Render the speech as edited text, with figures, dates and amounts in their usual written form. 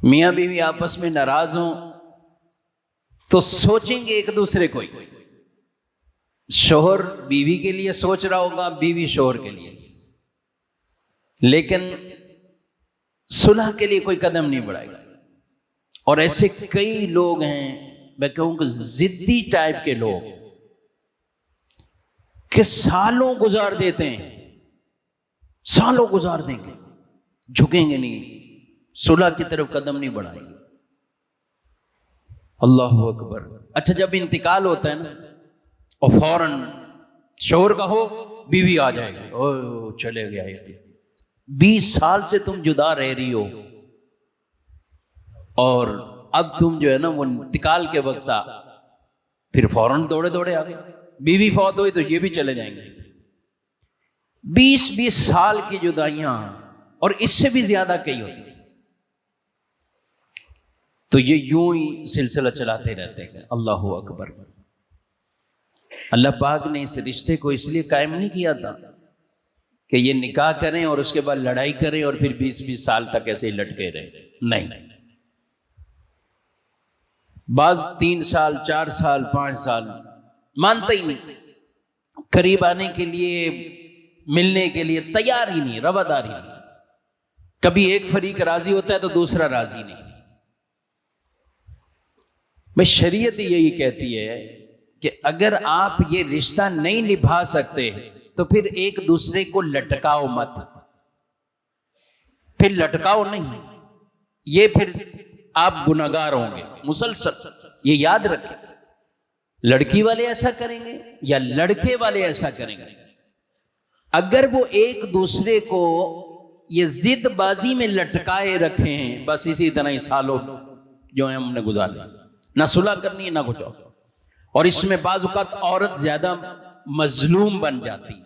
میاں بیوی آپس میں ناراض ہوں تو سوچیں گے ایک دوسرے کو ہی. شوہر بیوی کے لیے سوچ رہا ہوگا، بیوی شوہر کے لیے، لیکن صلح کے لیے کوئی قدم نہیں بڑھائے گا. اور ایسے کئی لوگ ہیں، میں کہوں کہ ضدی ٹائپ کے لوگ، کہ سالوں گزار دیتے ہیں، سالوں گزار دیں گے، جھکیں گے نہیں، صلح کی طرف قدم نہیں بڑھائیں گے. اللہ اکبر. اچھا جب انتقال ہوتا ہے نا اور فوراً شوہر کا ہو بیوی آ جائے گی، او چلے گیا یہ تھی، 20 سال سے تم جدا رہ رہی ہو اور اب تم جو ہے نا وہ انتقال کے وقت پھر فوراً دوڑے دوڑے آ گئے. بیوی فوت ہوئی تو یہ بھی چلے جائیں گے. 20 سال کی جدائیاں اور اس سے بھی زیادہ کئی ہوتی ہیں. تو یہ یوں ہی سلسلہ چلاتے رہتے ہیں. اللہ اکبر. اللہ پاک نے اس رشتے کو اس لیے قائم نہیں کیا تھا کہ یہ نکاح کریں اور اس کے بعد لڑائی کریں اور پھر 20 سال تک ایسے ہی لٹکے رہے. نہیں، بعض 3 سال 4 سال 5 سال مانتا ہی نہیں، قریب آنے کے لیے ملنے کے لیے تیار ہی نہیں، رواداری نہیں. کبھی ایک فریق راضی ہوتا ہے تو دوسرا راضی نہیں. میں شریعت یہی کہتی ہے کہ اگر آپ یہ رشتہ نہیں نبھا سکتے تو پھر ایک دوسرے کو لٹکاؤ مت. پھر لٹکاؤ نہیں، یہ پھر آپ گناہگار ہوں گے مسلسل. یہ یاد رکھیں، لڑکی والے ایسا کریں گے یا لڑکے والے ایسا کریں گے، اگر وہ ایک دوسرے کو یہ ضد بازی میں لٹکائے رکھے ہیں، بس اسی طرح ہی سالوں جو ہیں ہم نے گزار لیا، نہ صلح کرنی ہے نہ کچھ اور. اور اس میں بعض اوقات عورت زیادہ مظلوم بن جاتی ہے.